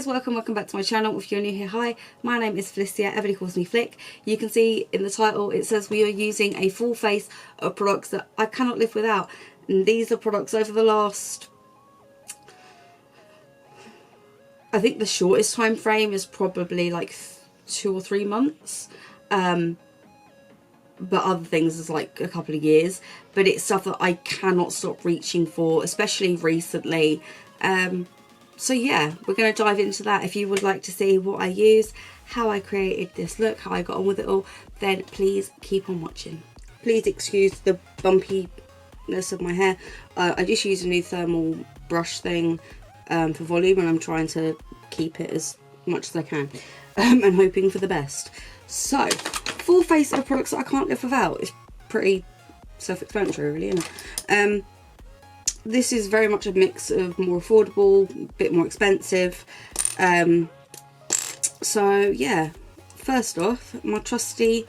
welcome back to my channel. If you're new here, hi, my name is Felicia, everybody calls me Flick. You can see in the title it says we are using a full face of products that I cannot live without, and these are products over the last, I think the shortest time frame is probably like 2 or 3 months, but other things is like a couple of years, but it's stuff that I cannot stop reaching for, especially recently. So yeah, we're going to dive into that. If you would like to see what I use, how I created this look, how I got on with it all, then please keep on watching. Please excuse the bumpiness of my hair. I just use a new thermal brush thing for volume, and I'm trying to keep it as much as I can, and hoping for the best. So, full face of products that I can't live without. It's pretty self-explanatory, really, isn't it? This is very much a mix of more affordable, a bit more expensive. So yeah, first off, my trusty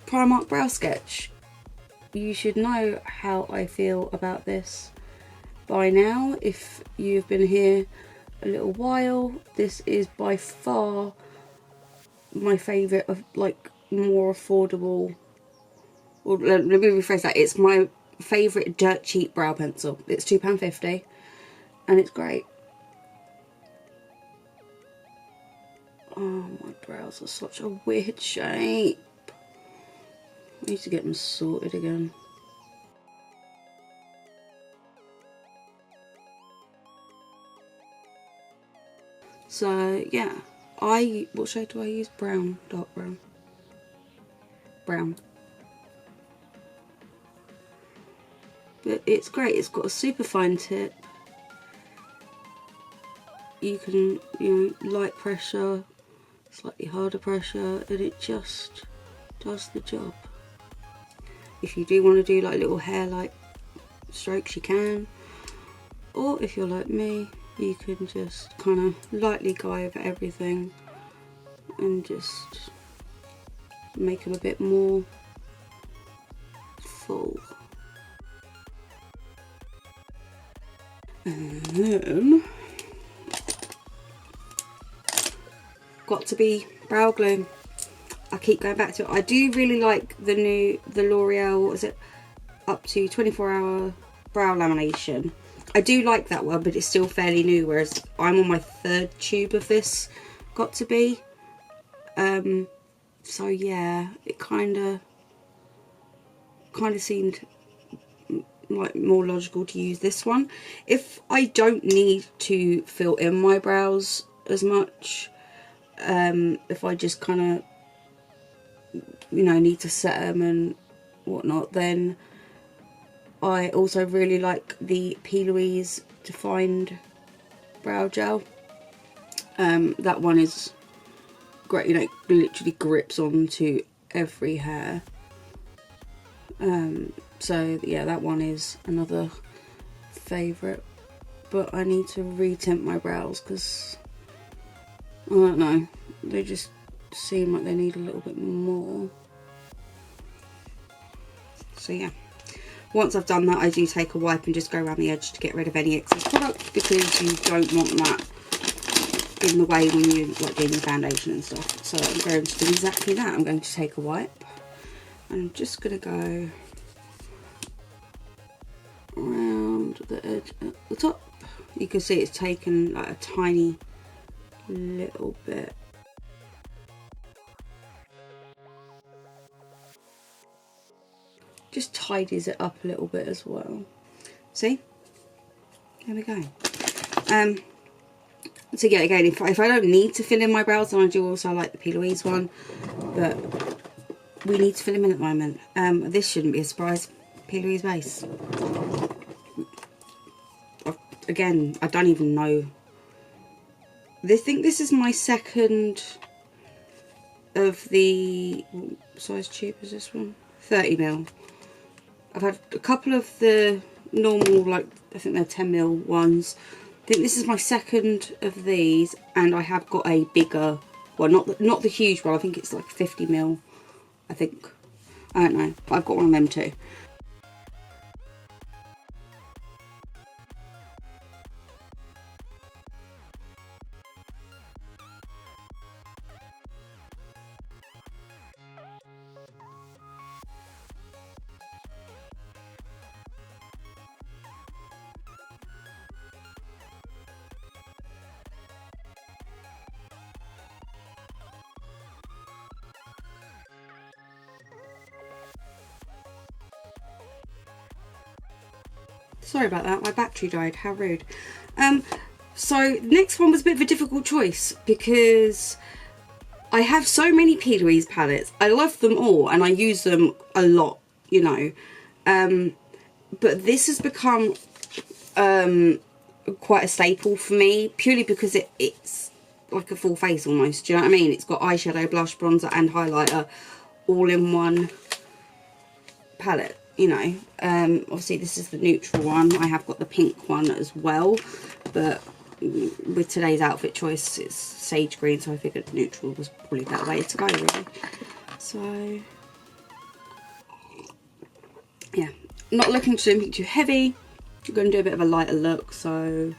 Primark brow sketch. You should know how I feel about this by now. If you've been here a little while, this is by far my favourite of like more affordable, or let me rephrase that, it's my favourite dirt cheap brow pencil. It's £2.50 and it's great. Oh, my brows are such a weird shape. I need to get them sorted again. So yeah, what shade do I use? Brown, dark brown. Brown. But it's great. It's got a super fine tip. You can, light pressure, slightly harder pressure, and it just does the job. If you do want to do like little hair-like strokes, you can. Or if you're like me, you can just kind of lightly go over everything and just make them a bit more full. And then, got to be brow glue. I keep going back to it. I do really like the L'Oreal, what is it, up to 24-hour brow lamination. I do like that one, but it's still fairly new, whereas I'm on my 3rd tube of this got to be. So yeah, it kind of seemed like more logical to use this one. If I don't need to fill in my brows as much, if I just kind of need to set them and whatnot, then I also really like the P.Louise defined brow gel. That one is great, it literally grips onto every hair. So yeah, that one is another favourite, but I need to retint my brows because I don't know, they just seem like they need a little bit more. So yeah, once I've done that, I do take a wipe and just go around the edge to get rid of any excess product, because you don't want that in the way when you're like doing your foundation and stuff. So I'm going to do exactly that. I'm going to take a wipe and I'm just going to go around the edge at the top. You can see it's taken like a tiny little bit. Just tidies it up a little bit as well. See? There we go. So yeah, again, if I don't need to fill in my brows, then I do also like the P.Louise one, but we need to fill them in at the moment. This shouldn't be a surprise. P.Louise base. Again, I don't even know. I think this is my 2nd of the, what size tube is this one? 30ml. I've had a couple of the normal, like, I think they're 10ml ones. I think this is my 2nd of these, and I have got a bigger one, not the huge one. I think it's like 50ml, I think. I don't know, but I've got one of them too. Sorry about that, my battery died, how rude. So next one was a bit of a difficult choice because I have so many P.Louise palettes. I love them all and I use them a lot, you know. But this has become quite a staple for me, purely because it's like a full face almost, do you know what I mean? It's got eyeshadow, blush, bronzer and highlighter all in one palette, you know. Obviously this is the neutral one. I have got the pink one as well, but with today's outfit choice it's sage green, so I figured neutral was probably a better way to go really. So yeah, not looking to do anything too heavy. I'm going to do a bit of a lighter look, so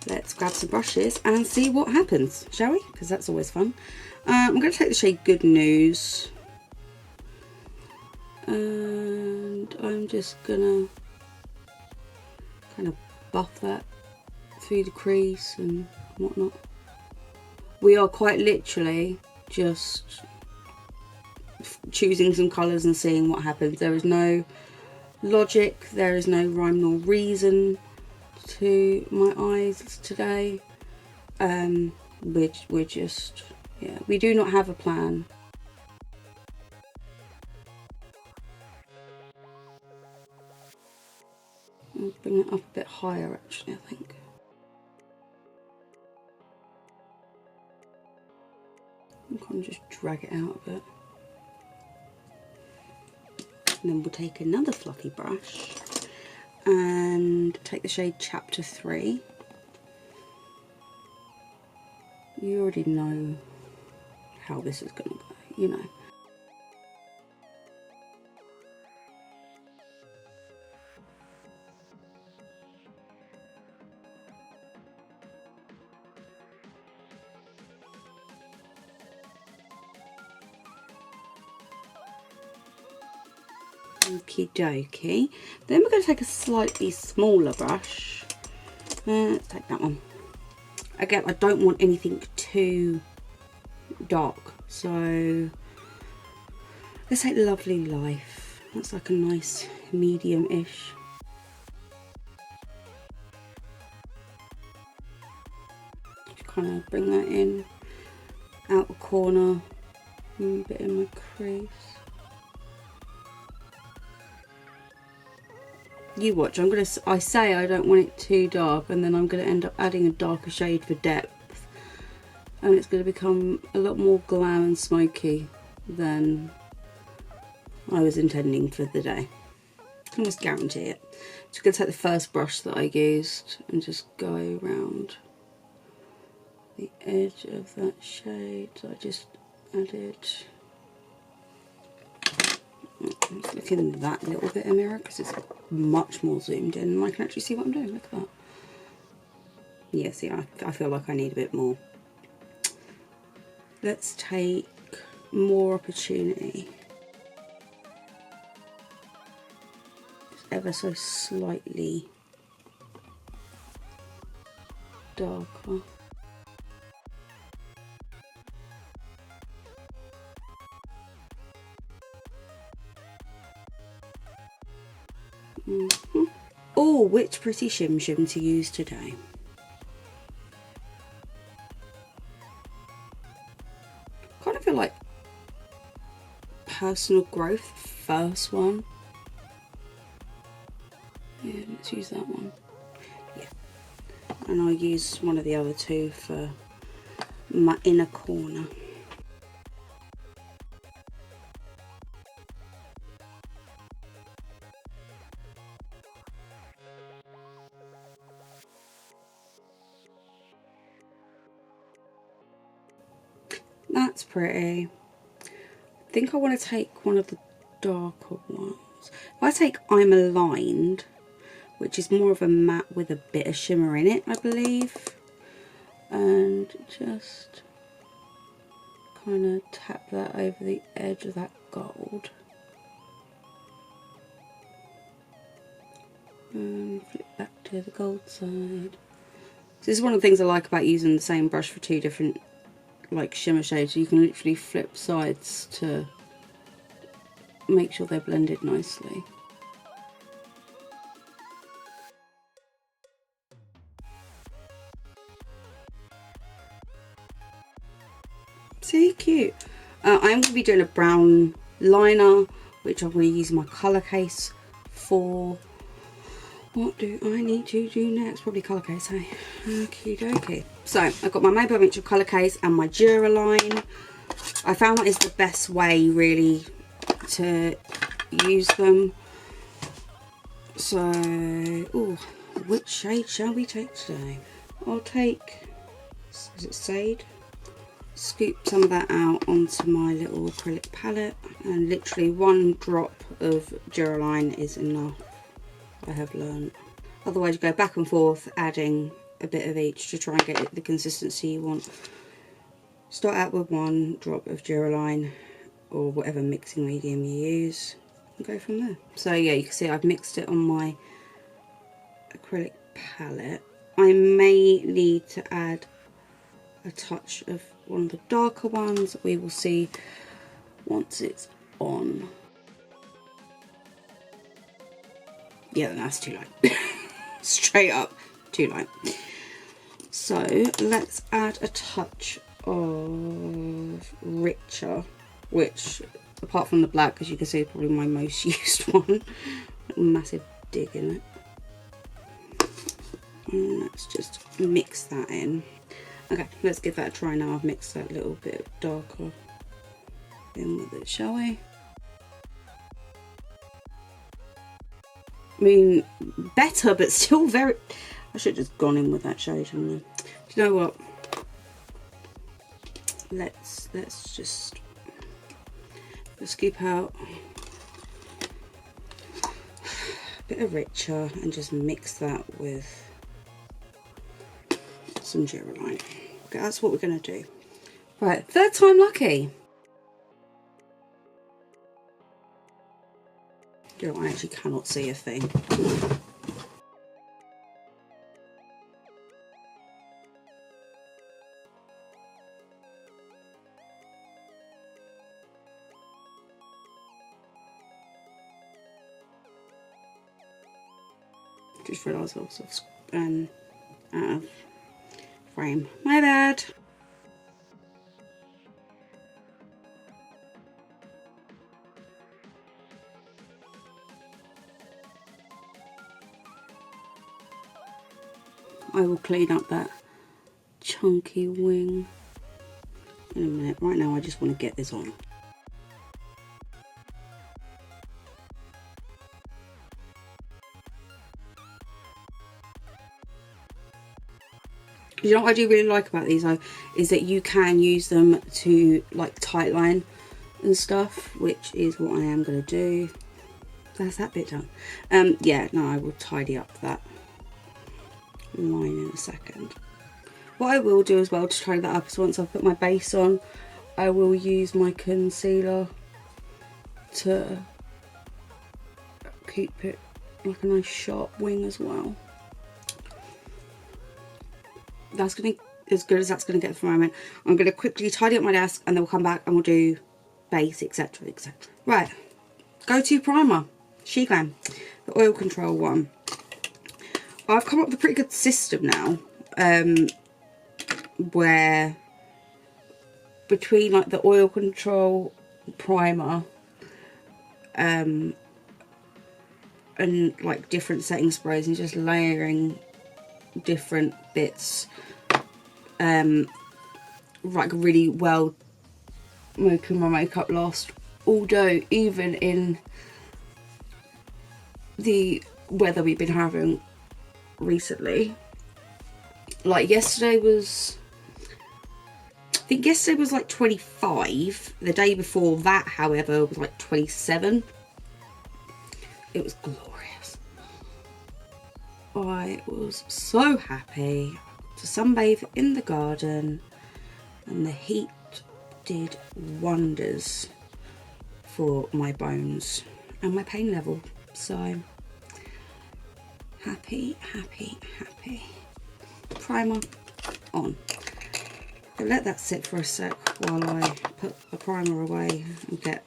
let's grab some brushes and see what happens, shall we? Because that's always fun. I'm going to take the shade Good News, and I'm just going to kind of buff that through the crease and whatnot. We are quite literally just choosing some colours and seeing what happens. There is no logic, there is no rhyme nor reason to my eyes today. We're just, yeah, we do not have a plan. I'll bring it up a bit higher actually, I think. I'm going to just drag it out a bit. And then we'll take another fluffy brush and take the shade Chapter 3. You already know how this is going to go, you know. Okie dokie. Then we're going to take a slightly smaller brush. Let's take that one. Again, I don't want anything too dark, so let's take Lovely Life. That's like a nice medium-ish. Just kind of bring that in, outer corner, a bit in my crease. You watch, I say I don't want it too dark, and then I'm gonna end up adding a darker shade for depth, and it's gonna become a lot more glam and smoky than I was intending for the day. I can just guarantee it. Just gonna take the first brush that I used and just go around the edge of that shade that I just added. I'm just looking at that little bit of mirror because it's much more zoomed in and I can actually see what I'm doing. Look at that. Yeah, see, I feel like I need a bit more. Let's take More Opportunity. It's ever so slightly darker. Oh, which pretty shim shim to use today? Kind of feel like Personal Growth, first one. Yeah, let's use that one. Yeah, and I'll use one of the other two for my inner corner. That's pretty. I think I want to take one of the darker ones. If I take I'm Aligned, which is more of a matte with a bit of shimmer in it, I believe, and just kind of tap that over the edge of that gold. And flip back to the gold side. This is one of the things I like about using the same brush for two different like shimmer shades. You can literally flip sides to make sure they're blended nicely. See, cute. I'm going to be doing a brown liner, which I'm going to use my colour case for. What do I need to do next? Probably colour case, hey? Okie dokie. So, I've got my Maybelline Mitchell colour case and my Duraline. I found that is the best way, really, to use them. So, ooh, which shade shall we take today? I'll take, is it Sade? Scoop some of that out onto my little acrylic palette, and literally 1 drop of Duraline is enough, I have learned. Otherwise you go back and forth adding a bit of each to try and get it the consistency you want. Start out with 1 drop of Duraline or whatever mixing medium you use and go from there. So yeah, you can see I've mixed it on my acrylic palette. I may need to add a touch of one of the darker ones. We will see once it's on. Yeah, that's too light. Straight up too light. So let's add a touch of richer, which apart from the black, as you can see, is probably my most used one. Massive dig in it. And let's just mix that in. Okay, let's give that a try now. I've mixed that little bit darker in with it, shall we? I mean, better, but still very... I should have just gone in with that shade, shouldn't I? Do you know what? Let's just scoop out a bit of richer and just mix that with some Duraline. Okay, that's what we're going to do. Right, 3rd time lucky. You know, I actually cannot see a thing. Just realised I was out of frame. My bad. I will clean up that chunky wing in a minute. Right now I just want to get this on. You know what I do really like about these though, is that you can use them to like tight line and stuff, which is what I am going to do. That's that bit done. Yeah, no, I will tidy up that line in a second. What I will do as well to tidy that up is once I've put my base on, I will use my concealer to keep it like a nice sharp wing as well. That's going to be as good as that's going to get for the moment. I'm going to quickly tidy up my desk and then we'll come back and we'll do base, etc, etc. Right, go-to primer, She Glam, the oil control one. I've come up with a pretty good system now, where between like the oil control primer and like different setting sprays and just layering different bits like really well, making my makeup last all day, even in the weather we've been having recently. Like yesterday was, I think yesterday was like 25. The day before that, however, was like 27. It was glorious. I was so happy to sunbathe in the garden, and the heat did wonders for my bones and my pain level. So happy, happy, happy. Primer on. I'll let that sit for a sec while I put the primer away and get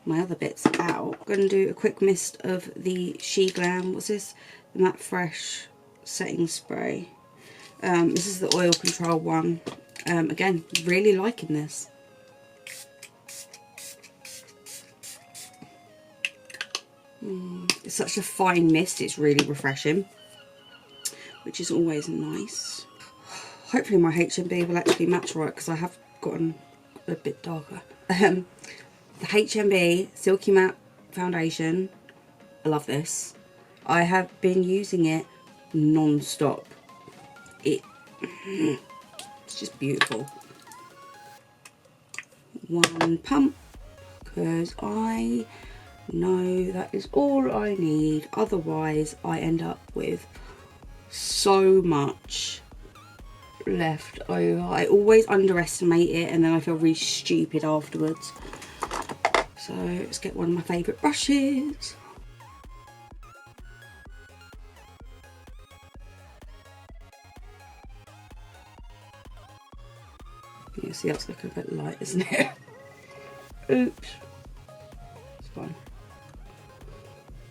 my other bits out. I'm going to do a quick mist of the She Glam. What's this? The Matte Fresh setting spray. This is the oil control one. Again, really liking this. It's such a fine mist, it's really refreshing, which is always nice. Hopefully my HMB will actually match right, because I have gotten a bit darker. The HMB Silky Matte Foundation, I love this. I have been using it non-stop. It's just beautiful. One pump, because I know that is all I need. Otherwise I end up with so much left over. I always underestimate it and then I feel really stupid afterwards. So let's get one of my favourite brushes. You see, that's looking a bit light, isn't it? Oops. It's fine.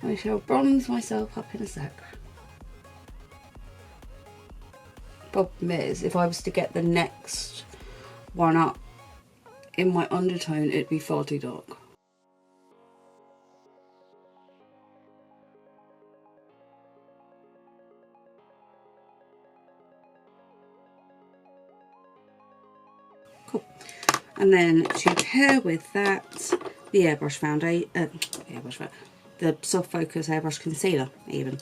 I shall bronze myself up in a sec. Problem is, if I was to get the next one up in my undertone, it'd be far too dark. Cool. And then to pair with that, the airbrush foundation, the soft focus airbrush concealer even.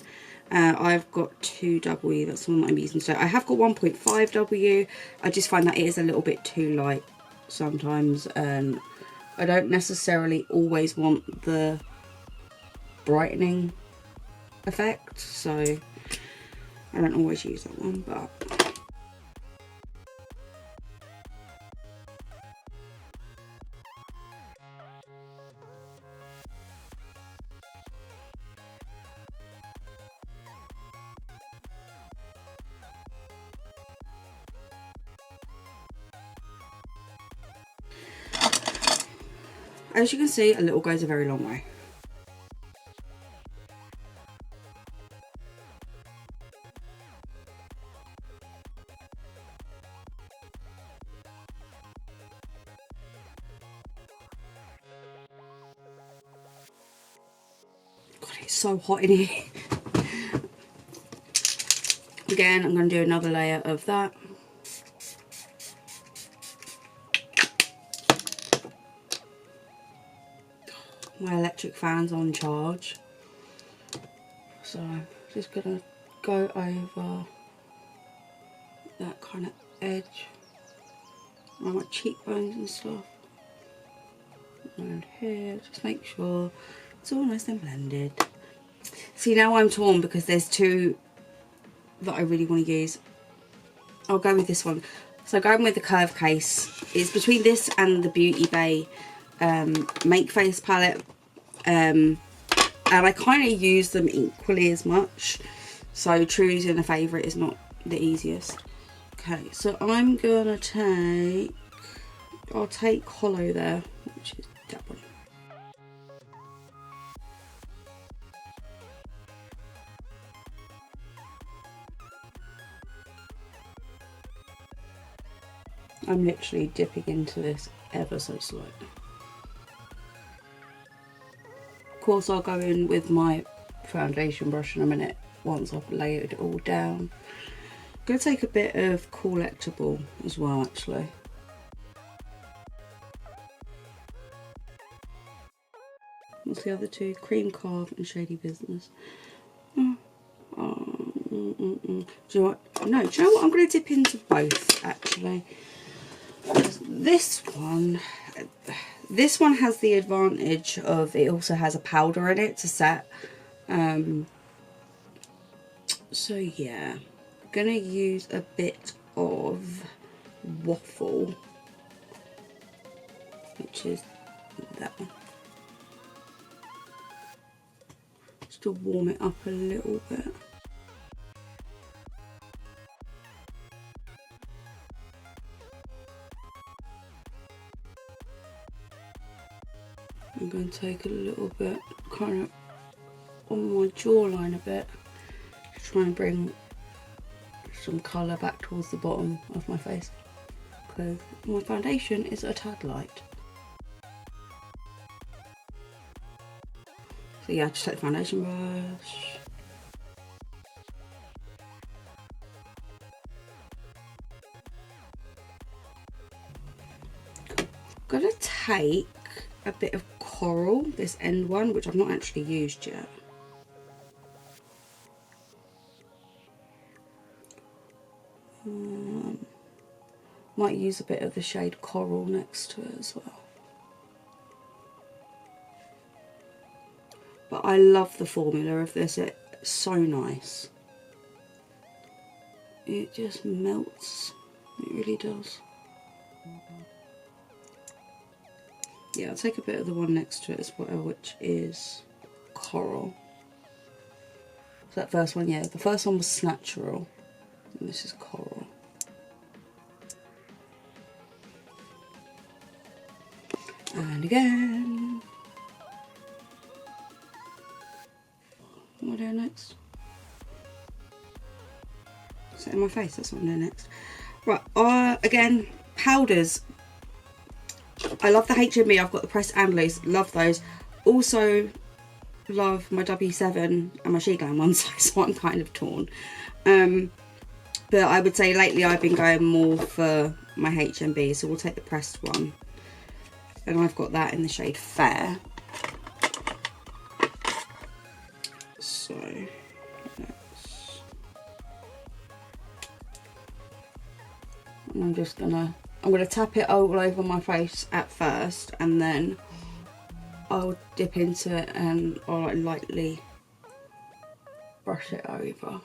I've got 2W, that's the one that I'm using today. I have got 1.5W. I just find that it is a little bit too light sometimes, and I don't necessarily always want the brightening effect, so I don't always use that one, but as you can see, a little goes a very long way. God, it's so hot in here. Again, I'm going to do another layer of that. My electric fan's on charge, so I'm just gonna go over that kind of edge around my cheekbones and stuff, and here, just make sure it's all nice and blended. See, now I'm torn because there's two that I really want to use. I'll go with this one. So going with the curve case, it's between this and the Beauty Bay Make Face palette, and I kind of use them equally as much, so choosing a favourite is not the easiest. Okay, so I'm gonna take, I'll take Hollow there, which is that one. I'm literally dipping into this ever so slightly. Of course, I'll go in with my foundation brush in a minute once I've layered it all down. I'm going to take a bit of Collectible as well, actually. What's the other two? Cream Carve and Shady Business. Do you know what? No, do you know what? I'm going to dip into both, actually. This one has the advantage of it also has a powder in it to set. So yeah, I'm gonna use a bit of Waffle, which is that one, just to warm it up a little bit. I'm going to take a little bit kind of on my jawline a bit to try and bring some colour back towards the bottom of my face, because my foundation is a tad light. So yeah, just take the foundation brush. I'm gonna take a bit of coral, this end one, which I've not actually used yet. Might use a bit of the shade Coral next to it as well. But I love the formula of this, it's so nice. It just melts, it really does. Yeah, I'll take a bit of the one next to it as well, which is Coral. So that first one, yeah, the first one was Natural, and this is Coral. And again. What am I doing next? Is it in my face? That's what I'm doing next. Right, again, powders. I love the HMB, I've got the pressed and loose, love those. Also love my W7 and my She Glam ones, so I'm kind of torn. But I would say lately I've been going more for my HMB, so we'll take the pressed one. And I've got that in the shade Fair. So I'm gonna tap it all over my face at first, and then I'll dip into it and I'll lightly brush it over.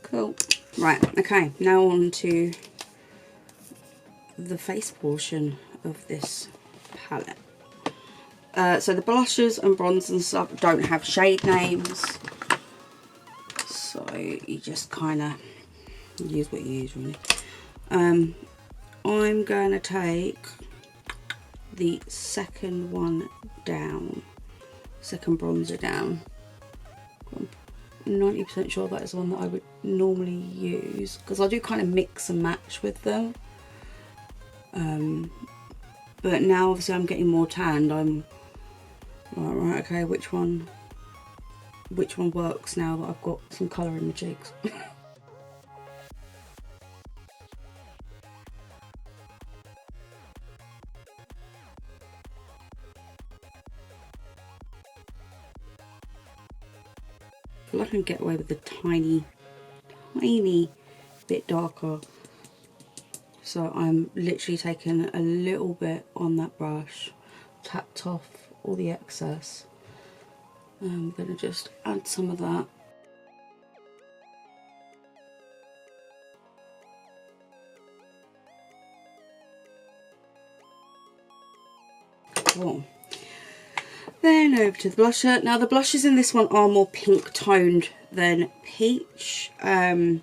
Cool. Right, okay, now on to the face portion of this palette. So the blushes and bronzers and stuff don't have shade names, so you just kind of use what you use, really. I'm going to take the second one down, second bronzer down. I'm 90% sure that is the one that I would normally use, because I do kind of mix and match with them. But now obviously I'm getting more tanned, I'm right, okay, which one works now that I've got some colour in the cheeks. I feel like I can get away with the tiny bit darker. So I'm literally taking a little bit on that brush, tapped off all the excess. I'm going to just add some of that. Cool. Then over to the blusher. Now the blushes in this one are more pink toned than peach. I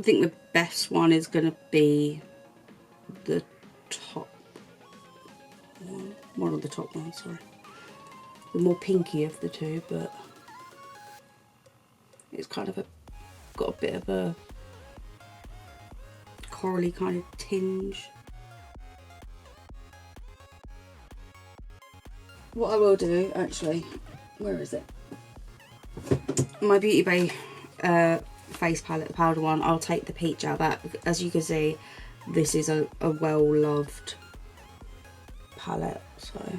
think the best one is going to be the top one of the top ones, sorry. The more pinky of the two, but it's kind of got a bit of a corally kind of tinge. What I will do, actually, where is it? My Beauty Bay face palette, the powder one, I'll take the peach out of that. As you can see, this is a well-loved palette, so.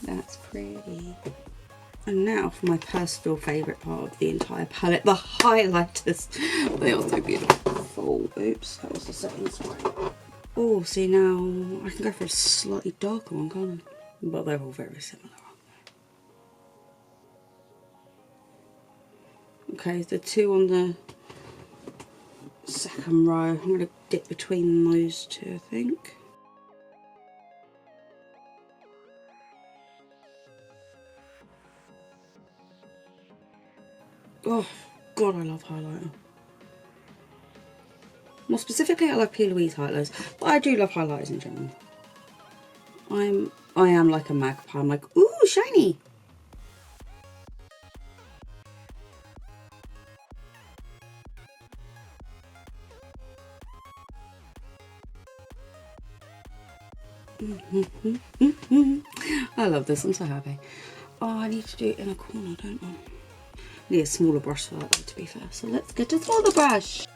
That's pretty. And now for my personal favourite part of the entire palette, the highlighters. They are so beautiful. Oops, that was the settings one. Oh, see now, I can go for a slightly darker one, can't I? But they're all very similar, aren't they? Okay, the two on the second row, I'm going to dip between those two, I think. Oh, God, I love highlighter. More specifically, I love P.Louise highlighters, but I do love highlighters in general. I am like a magpie. I'm like, ooh, shiny. I love this. I'm so happy. Oh, I need to do it in a corner, don't I? Need a smaller brush for that, though, to be fair. So let's get a smaller brush.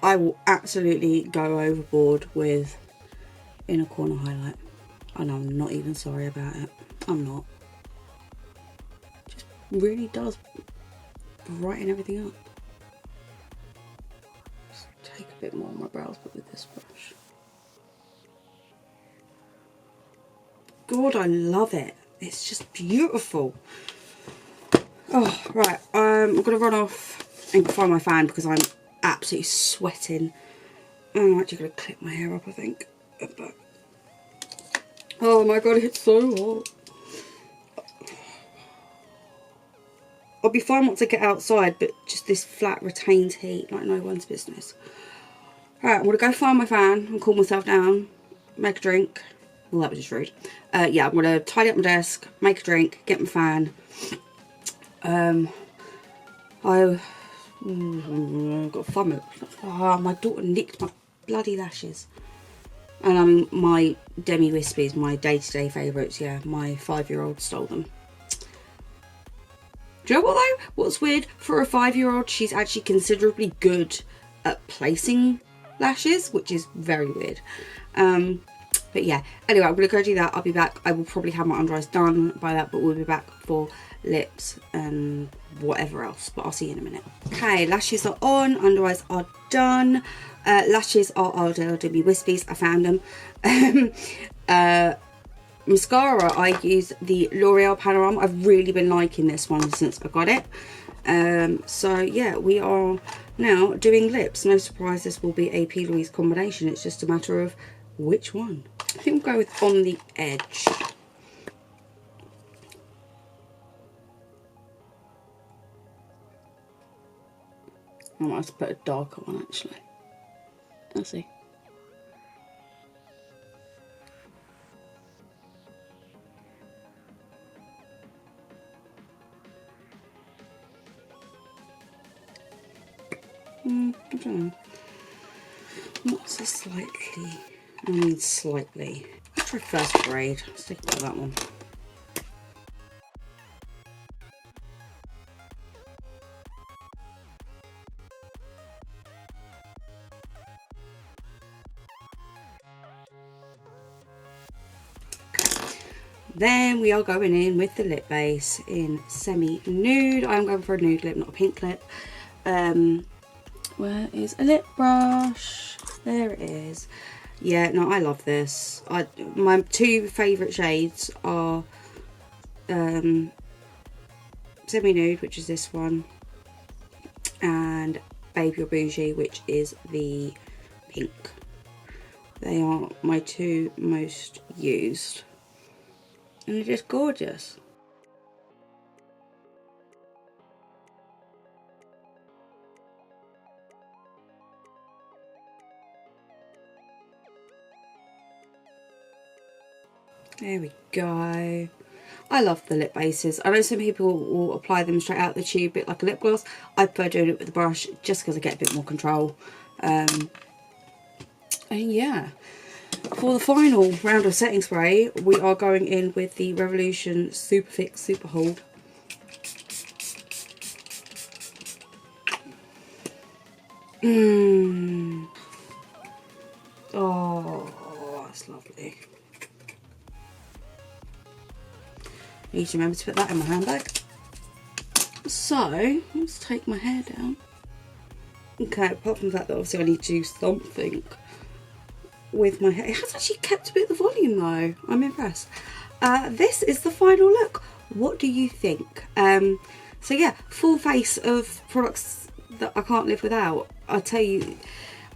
I will absolutely go overboard with inner corner highlight, and I'm not even sorry about it. I'm not. Just really does brighten everything up. Just take a bit more on my brows, but with this brush. God, I love it. It's just beautiful. Oh, right. I'm gonna run off and find my fan because I'm absolutely sweating. I'm actually gonna clip my hair up, I think. But oh my god, it's so hot. I'll be fine once I get outside, but just this flat retains heat like no one's business. Alright, I'm gonna go find my fan and cool myself down, make a drink. Well, that was just rude. Yeah, I'm gonna tidy up my desk, make a drink, get my fan. I've got 5 minutes. Oh, my daughter nicked my bloody lashes. And I mean, my Demi Wispies, my day-to-day favourites, yeah, my 5-year-old stole them. Do you know what though? What's weird? For a 5-year-old, she's actually considerably good at placing lashes, which is very weird. But yeah, anyway, I'm going to go do that. I'll be back. I will probably have my under eyes done by that, but we'll be back for lips and whatever else. But I'll see you in a minute. Okay, lashes are on, under eyes are done. Lashes are our Demi Wispies. I found them. Mascara, I use the L'Oreal Panorama. I've really been liking this one since I got it. So yeah, we are now doing lips. No surprise, this will be a P.Louise combination. It's just a matter of which one. I think we'll go with On the Edge. I might have to put a darker one actually. Let's see. I don't know. What's a slightly? I mean slightly. I'll try first grade. Let's think about that one. Then we are going in with the lip base in semi-nude. I'm going for a nude lip, not a pink lip. Where is a lip brush? There it is. Yeah, no, I love this. My 2 favourite shades are semi-nude, which is this one, and Baby or Bougie, which is the pink. They are my 2 most used. And they're just gorgeous. There we go. I love the lip bases. I know some people will apply them straight out the tube, a bit like a lip gloss. I prefer doing it with the brush just because I get a bit more control. And yeah. For the final round of setting spray, we are going in with the Revolution Super Fix Super Hold. Oh, that's lovely. Need to remember to put that in my handbag. So, let's take my hair down. Okay, apart from the fact that obviously I need to do something with my hair. It has actually kept a bit of the volume though. I'm impressed. This is the final look. What do you think? So yeah, full face of products that I can't live without. I'll tell you,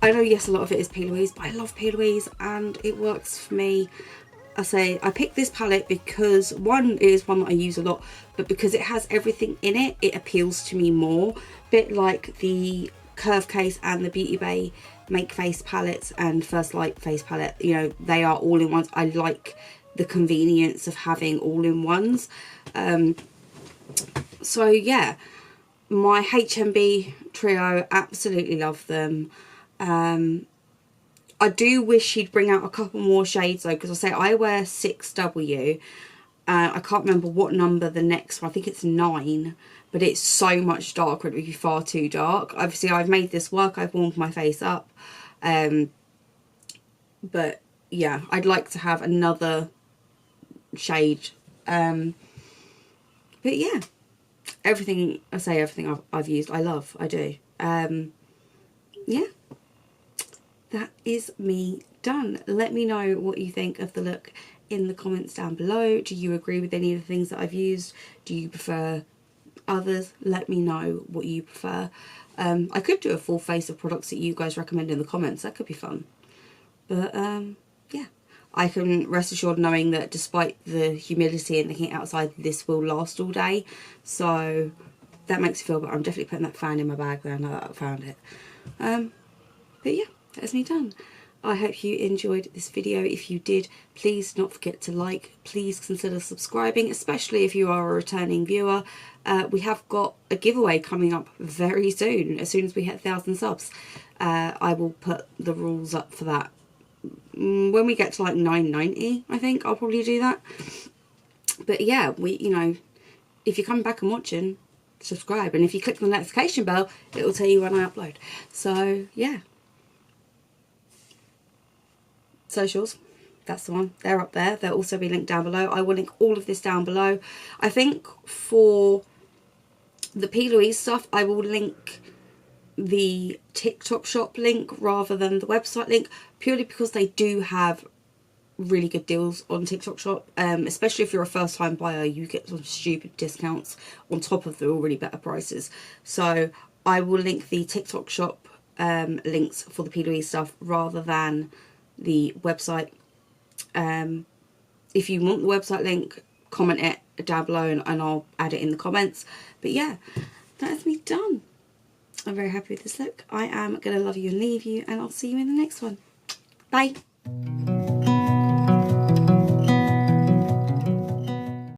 I know yes a lot of it is P.Louise, but I love P.Louise and it works for me. I picked this palette because one, it is one that I use a lot, but because it has everything in it, it appeals to me more. Bit like the Curve Case and the Beauty Bay Make Face palettes and First Light face palette, you know, they are all in ones. I like the convenience of having all in ones. So yeah, my HMB trio, absolutely love them. I do wish he'd bring out a couple more shades though, because I say I wear 6W. I can't remember what number the next one, I think it's 9, but it's so much darker, it would be far too dark. Obviously I've made this work, I've warmed my face up, but yeah, I'd like to have another shade. But yeah, everything I've used, I love, I do. Yeah, that is me done. Let me know what you think of the look in the comments down below. Do you agree with any of the things that I've used? Do you prefer others? Let me know what you prefer. I could do a full face of products that you guys recommend in the comments. That could be fun. But yeah, I can rest assured knowing that despite the humidity and the heat outside, this will last all day. So that makes me feel better. I'm definitely putting that fan in my bag there now that I've found it. But yeah, that's me done. I hope you enjoyed this video. If you did, please do not forget to like. Please consider subscribing, especially if you are a returning viewer. We have got a giveaway coming up very soon. As soon as we hit 1,000 subs, I will put the rules up for that. When we get to like 990, I think I'll probably do that. But yeah, you know, if you're coming back and watching, subscribe, and if you click the notification bell, it will tell you when I upload. So yeah, socials, that's the one, they're up there. They'll also be linked down below. I will link all of this down below. I think for the P.Louise stuff, I will link the TikTok shop link rather than the website link, purely because they do have really good deals on TikTok shop, especially if you're a first time buyer. You get some stupid discounts on top of the already better prices. So I will link the TikTok shop links for the P.Louise stuff rather than the website. If you want the website link, comment it down below and I'll add it in the comments. But yeah, that is me done. I'm very happy with this look. I am gonna love you and leave you, and I'll see you in the next one. Bye.